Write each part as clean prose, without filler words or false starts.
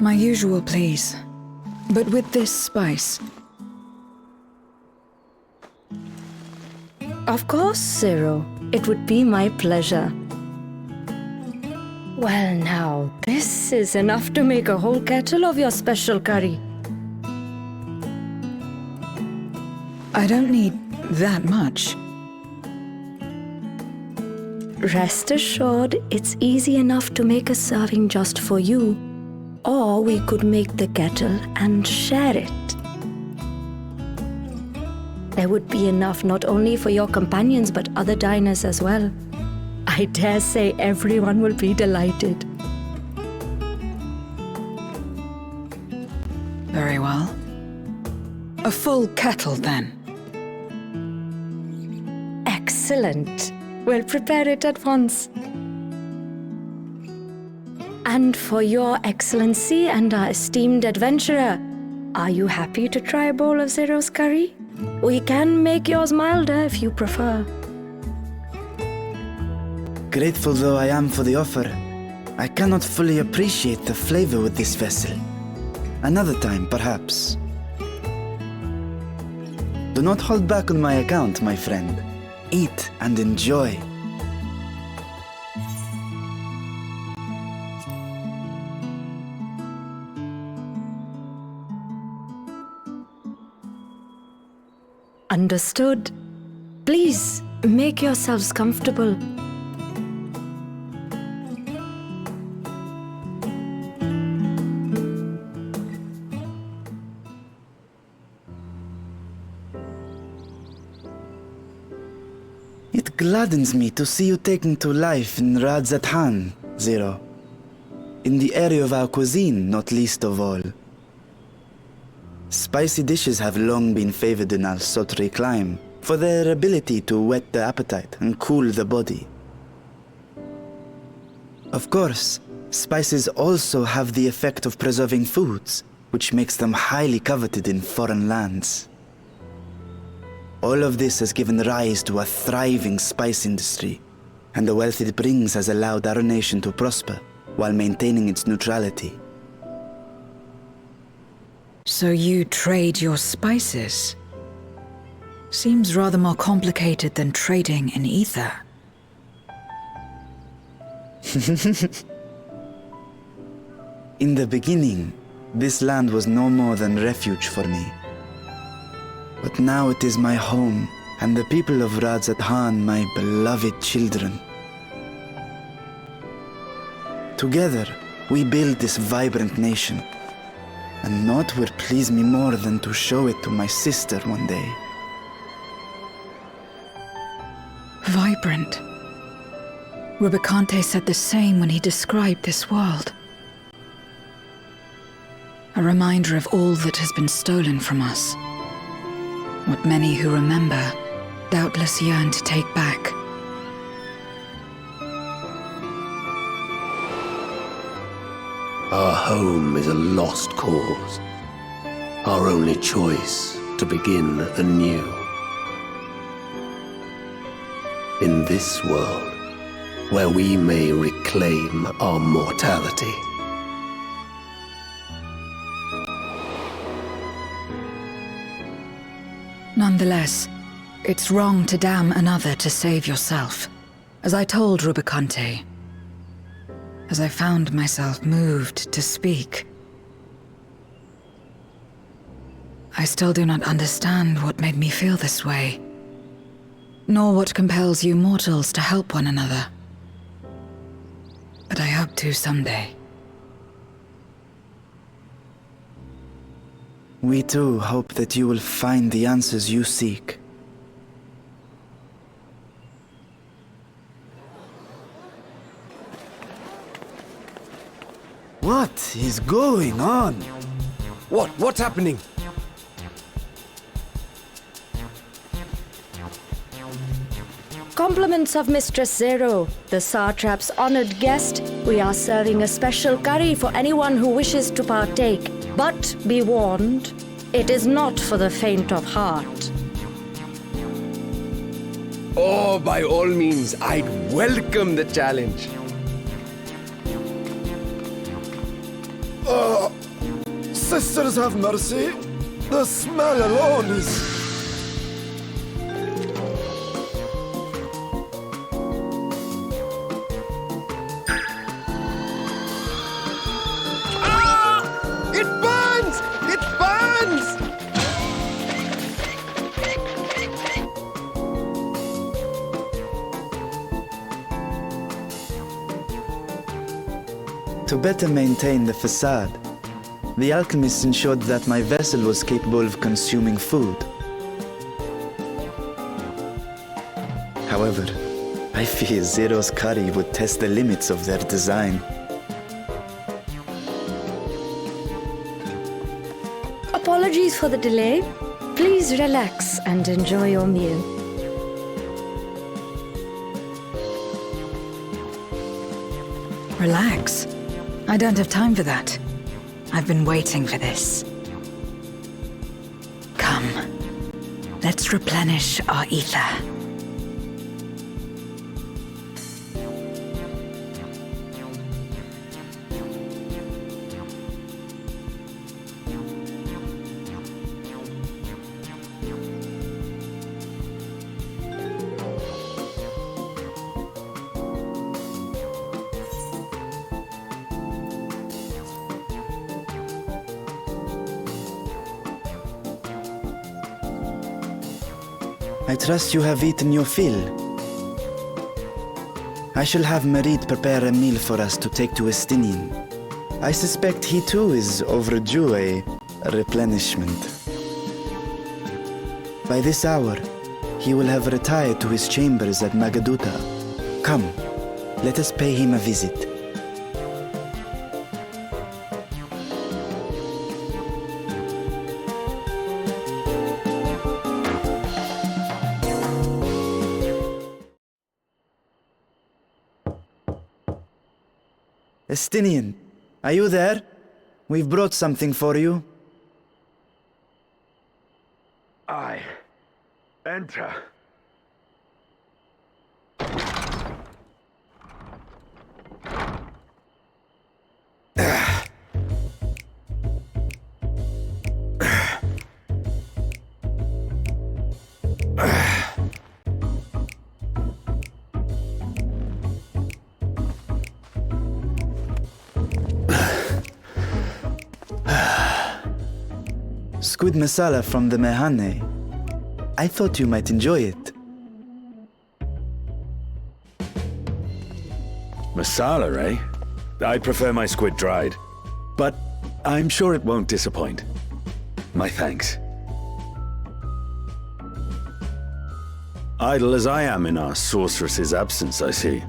My usual, please. But with this spice. Of course, Zero. It would be my pleasure. Well now, this is enough to make a whole kettle of your special curry. I don't need that much. Rest assured, it's easy enough to make a serving just for you. Or we could make the kettle and share it. There would be enough not only for your companions but other diners as well. I dare say everyone will be delighted. Very well. A full kettle, then. Excellent. We'll prepare it at once. And for your excellency and our esteemed adventurer, are you happy to try a bowl of Zero's curry? We can make yours milder if you prefer. Grateful though I am for the offer, I cannot fully appreciate the flavor with this vessel. Another time, perhaps. Do not hold back on my account, my friend. Eat and enjoy. Understood. Please, make yourselves comfortable. It gladdens me to see you taking to life in Radzathan, Zero. In the area of our cuisine, not least of all. Spicy dishes have long been favored in our sultry clime for their ability to whet the appetite and cool the body. Of course, spices also have the effect of preserving foods, which makes them highly coveted in foreign lands. All of this has given rise to a thriving spice industry, and the wealth it brings has allowed our nation to prosper while maintaining its neutrality. So you trade your spices? Seems rather more complicated than trading in ether. In the beginning, this land was no more than refuge for me. But now it is my home, and the people of Radzathan my beloved children. Together, we build this vibrant nation. And naught would please me more than to show it to my sister one day. Vibrant. Rubicante said the same when he described this world. A reminder of all that has been stolen from us. What many who remember doubtless yearn to take back. Our home is a lost cause. Our only choice to begin anew. In this world, where we may reclaim our mortality. Nonetheless, it's wrong to damn another to save yourself. As I told Rubicante, as I found myself moved to speak. I still do not understand what made me feel this way, nor what compels you mortals to help one another. But I hope to someday. We too hope that you will find the answers you seek. What is going on? What's happening? Compliments of Mistress Zero, the Satrap's honored guest. We are serving a special curry for anyone who wishes to partake. But be warned, it is not for the faint of heart. Oh, by all means, I'd welcome the challenge. Sisters have mercy. The smell alone is... It burns! It burns! To better maintain the facade, the alchemists ensured that my vessel was capable of consuming food. However, I fear Zero's curry would test the limits of their design. Apologies for the delay. Please relax and enjoy your meal. Relax. I don't have time for that. I've been waiting for this. Come. Let's replenish our ether. I trust you have eaten your fill. I shall have Merit prepare a meal for us to take to Estinian. I suspect he too is overdue a replenishment. By this hour, he will have retired to his chambers at Magaduta. Come, let us pay him a visit. Estinian, are you there? We've brought something for you. I enter. Squid masala from the Mehane. I thought you might enjoy it. Masala, eh? I prefer my squid dried. But I'm sure it won't disappoint. My thanks. Idle as I am in our sorceress's absence, I see.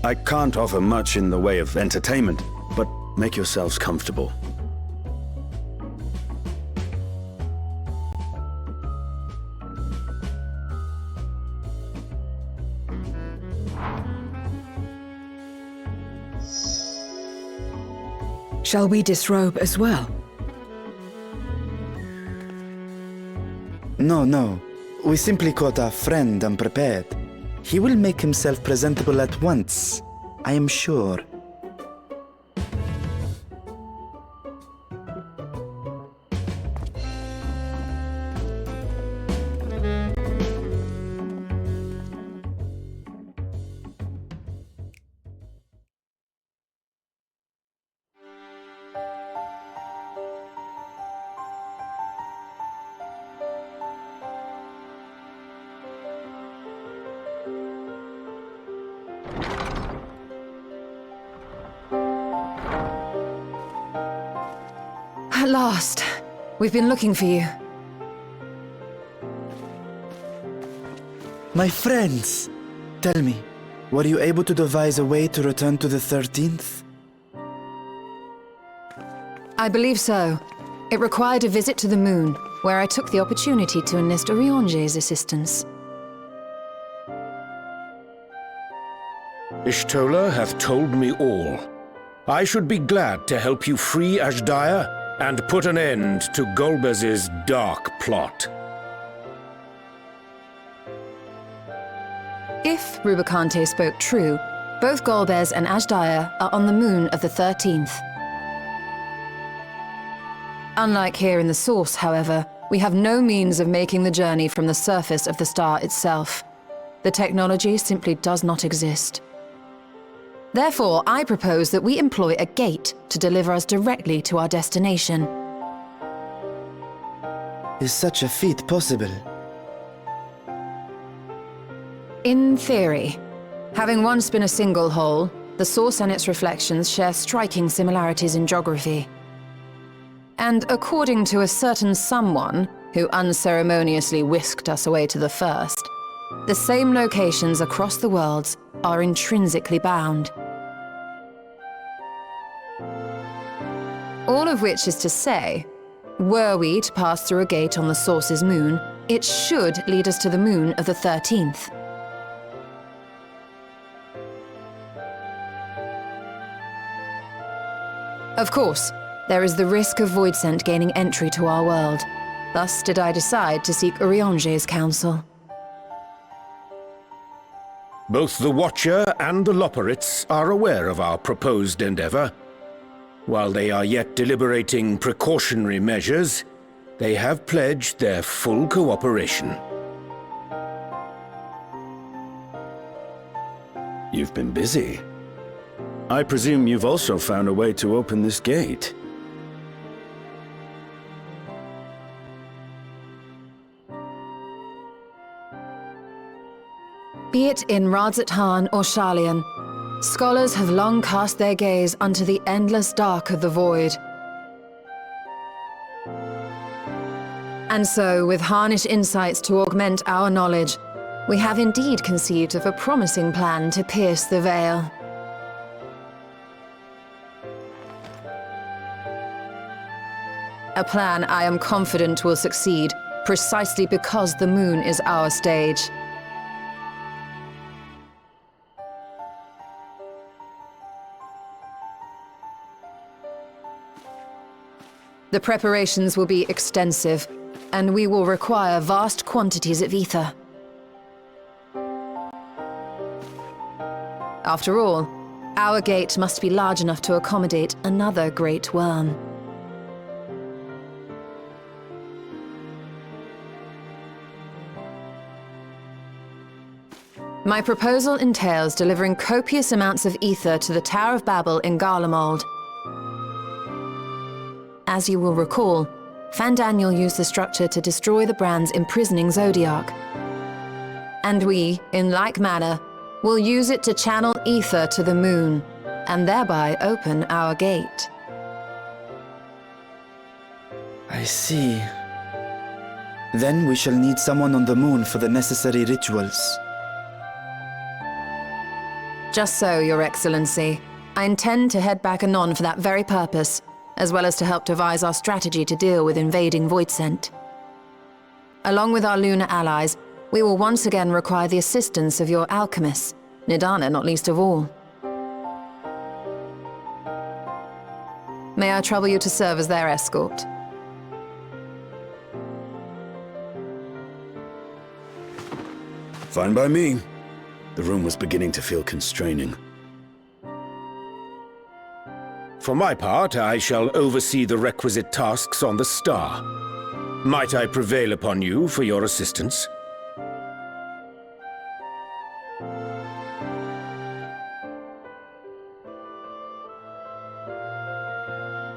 I can't offer much in the way of entertainment, but make yourselves comfortable. Shall we disrobe as well? No. We simply caught our friend unprepared. He will make himself presentable at once, I am sure. At last. We've been looking for you. My friends! Tell me, were you able to devise a way to return to the 13th? I believe so. It required a visit to the moon, where I took the opportunity to enlist Orionge's assistance. Ishtola hath told me all. I should be glad to help you free Ashdaya and put an end to Golbez's dark plot. If Rubicante spoke true, both Golbez and Ashdaya are on the moon of the 13th. Unlike here in the Source, however, we have no means of making the journey from the surface of the star itself. The technology simply does not exist. Therefore, I propose that we employ a gate to deliver us directly to our destination. Is such a feat possible? In theory. Having once been a single hole, the Source and its reflections share striking similarities in geography. And according to a certain someone who unceremoniously whisked us away to the first, the same locations across the worlds are intrinsically bound. All of which is to say, were we to pass through a gate on the Source's moon, it should lead us to the moon of the 13th. Of course, there is the risk of Voidsent gaining entry to our world. Thus did I decide to seek Urianger's counsel. Both the Watcher and the Loporrits are aware of our proposed endeavor. While they are yet deliberating precautionary measures, they have pledged their full cooperation. You've been busy. I presume you've also found a way to open this gate. Be it in Radzat-Han or Sharlayan, scholars have long cast their gaze unto the endless dark of the void. And so, with harnish insights to augment our knowledge, we have indeed conceived of a promising plan to pierce the veil. A plan I am confident will succeed, precisely because the moon is our stage. The preparations will be extensive, and we will require vast quantities of ether. After all, our gate must be large enough to accommodate another great worm. My proposal entails delivering copious amounts of ether to the Tower of Babel in Garlemald. As you will recall, Fandaniel used the structure to destroy the Brand's imprisoning Zodiac. And we, in like manner, will use it to channel ether to the moon, and thereby open our gate. I see. Then we shall need someone on the moon for the necessary rituals. Just so, Your Excellency. I intend to head back anon for that very purpose, as well as to help devise our strategy to deal with invading Voidsent. Along with our lunar allies, we will once again require the assistance of your alchemists, Nidana not least of all. May I trouble you to serve as their escort? Fine by me. The room was beginning to feel constraining. For my part, I shall oversee the requisite tasks on the star. Might I prevail upon you for your assistance?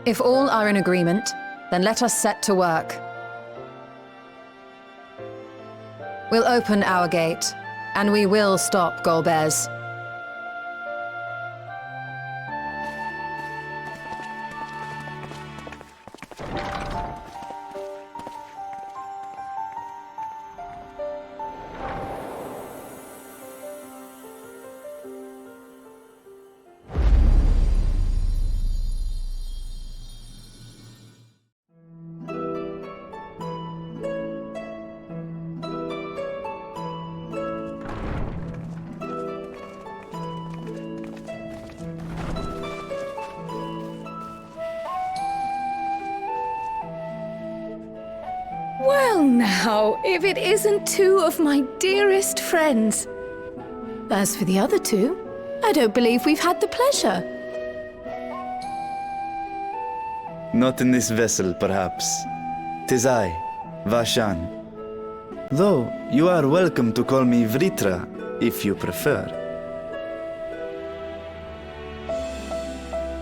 If all are in agreement, then let us set to work. We'll open our gate, and we will stop Golbez. Well now, if it isn't two of my dearest friends. As for the other two, I don't believe we've had the pleasure. Not in this vessel, perhaps. 'Tis I, Vashan. Though, you are welcome to call me Vritra, if you prefer.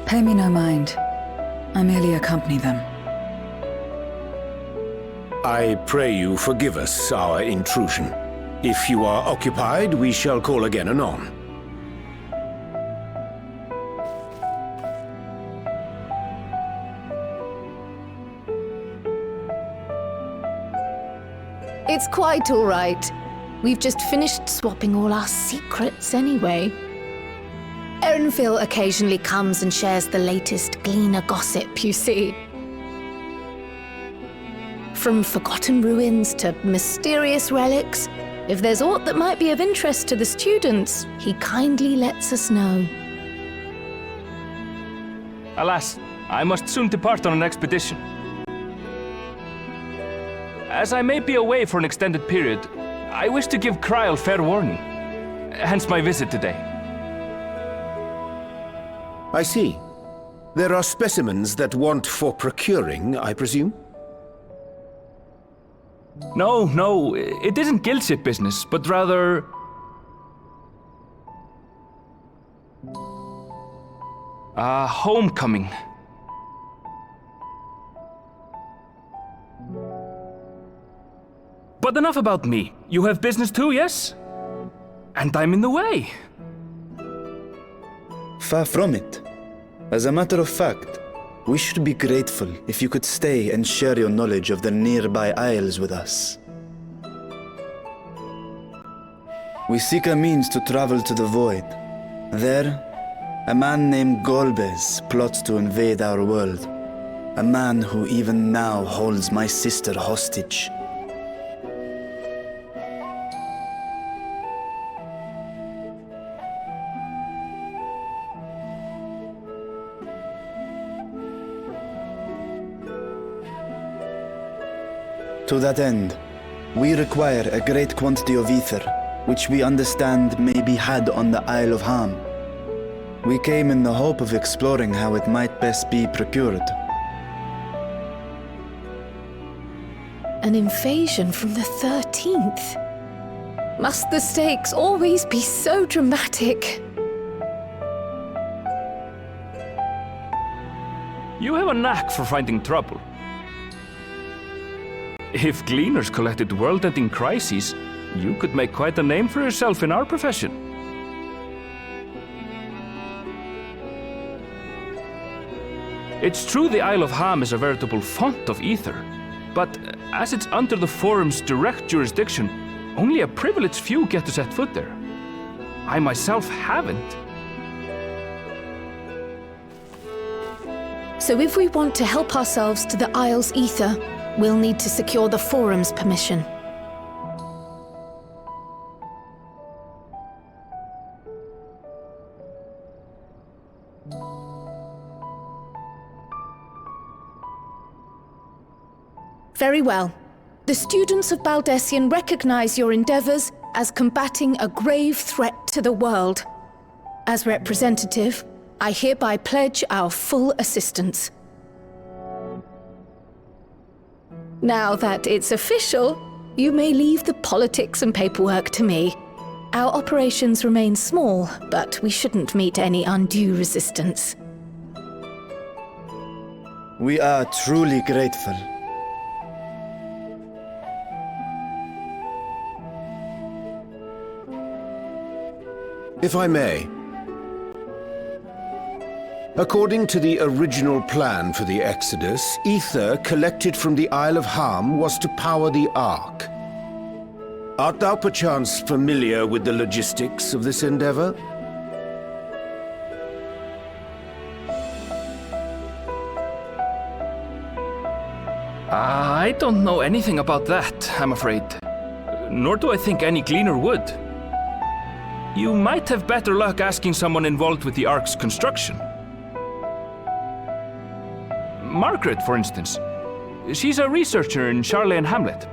Pay me no mind. I merely accompany them. I pray you forgive us our intrusion. If you are occupied, we shall call again anon. It's quite all right. We've just finished swapping all our secrets anyway. Erenville occasionally comes and shares the latest Gleaner gossip, you see. From forgotten ruins to mysterious relics, if there's aught that might be of interest to the students, he kindly lets us know. Alas, I must soon depart on an expedition. As I may be away for an extended period, I wish to give Chryle fair warning. Hence my visit today. I see. There are specimens that want for procuring, I presume? No, it isn't guildship business, but rather... homecoming. But enough about me. You have business too, yes? And I'm in the way. Far from it. As a matter of fact, we should be grateful if you could stay and share your knowledge of the nearby isles with us. We seek a means to travel to the Void. There, a man named Golbez plots to invade our world. A man who even now holds my sister hostage. To that end, we require a great quantity of ether, which we understand may be had on the Isle of Ham. We came in the hope of exploring how it might best be procured. An invasion from the 13th? Must the stakes always be so dramatic? You have a knack for finding trouble. If Gleaners collected world-ending crises, you could make quite a name for yourself in our profession. It's true the Isle of Ham is a veritable font of ether, but as it's under the Forum's direct jurisdiction, only a privileged few get to set foot there. I myself haven't. So if we want to help ourselves to the Isle's ether, we'll need to secure the Forum's permission. Very well. The students of Baldessian recognize your endeavors as combating a grave threat to the world. As representative, I hereby pledge our full assistance. Now that it's official, you may leave the politics and paperwork to me. Our operations remain small, but we shouldn't meet any undue resistance. We are truly grateful. If I may. According to the original plan for the Exodus, ether collected from the Isle of Ham was to power the Ark. Art thou perchance familiar with the logistics of this endeavor? I don't know anything about that, I'm afraid. Nor do I think any Gleaner would. You might have better luck asking someone involved with the Ark's construction. Margaret, for instance. She's a researcher in Charley and Hamlet.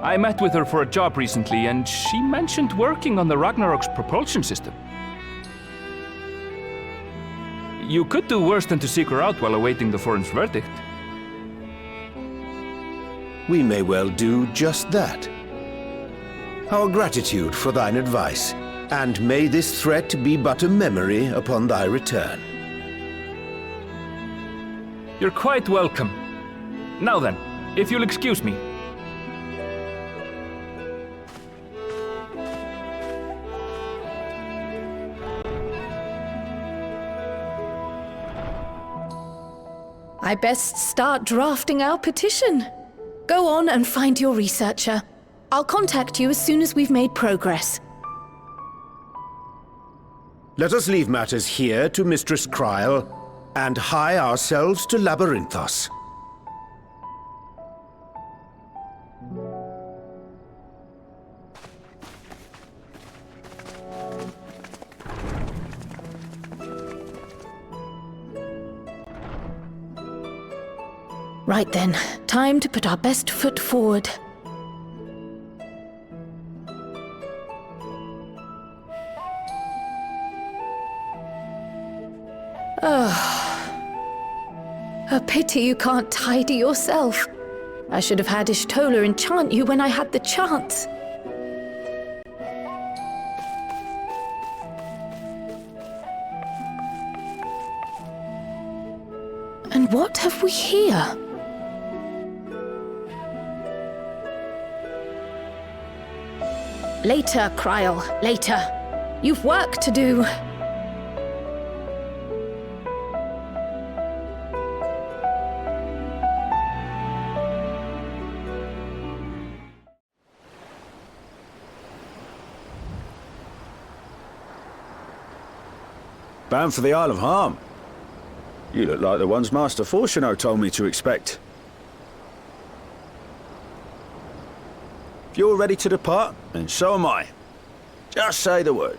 I met with her for a job recently, and she mentioned working on the Ragnarok's propulsion system. You could do worse than to seek her out while awaiting the Forum's verdict. we may well do just that. Our gratitude for thine advice, and may this threat be but a memory upon thy return. You're quite welcome. Now then, if you'll excuse me. I best start drafting our petition. Go on and find your researcher. I'll contact you as soon as we've made progress. Let us leave matters here to Mistress Chryle, and hie ourselves to Labyrinthos. Right then, time to put our best foot forward. A pity you can't tidy yourself. I should have had Ishtola enchant you when I had the chance. And what have we here? Later, Chryle, later. You've work to do. Bound for the Isle of Harm. You look like the ones Master Fortuno told me to expect. If you're ready to depart, then so am I. Just say the word.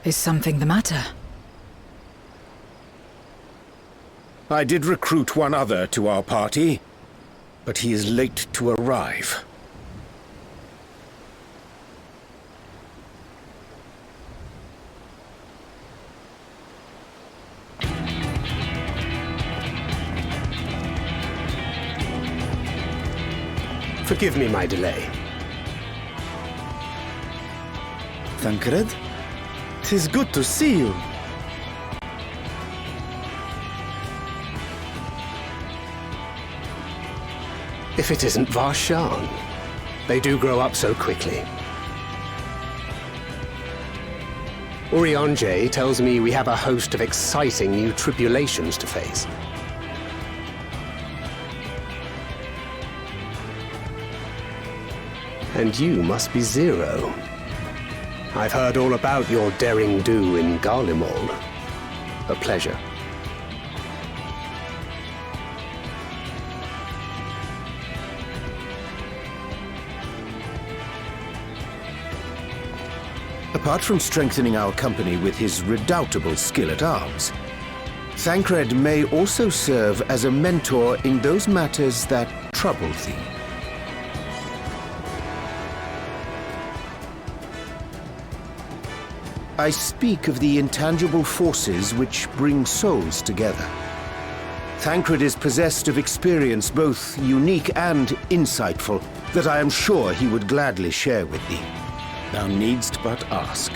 Is something the matter? I did recruit one other to our party, but he is late to arrive. Forgive me my delay. Thancred, 'tis good to see you. If it isn't Varshan, they do grow up so quickly. Urianger tells me we have a host of exciting new tribulations to face. And you must be Zero. I've heard all about your daring do in Garlemald. A pleasure. Apart from strengthening our company with his redoubtable skill at arms, Thancred may also serve as a mentor in those matters that trouble thee. I speak of the intangible forces which bring souls together. Thancred is possessed of experience both unique and insightful that I am sure he would gladly share with thee. Thou needst but ask.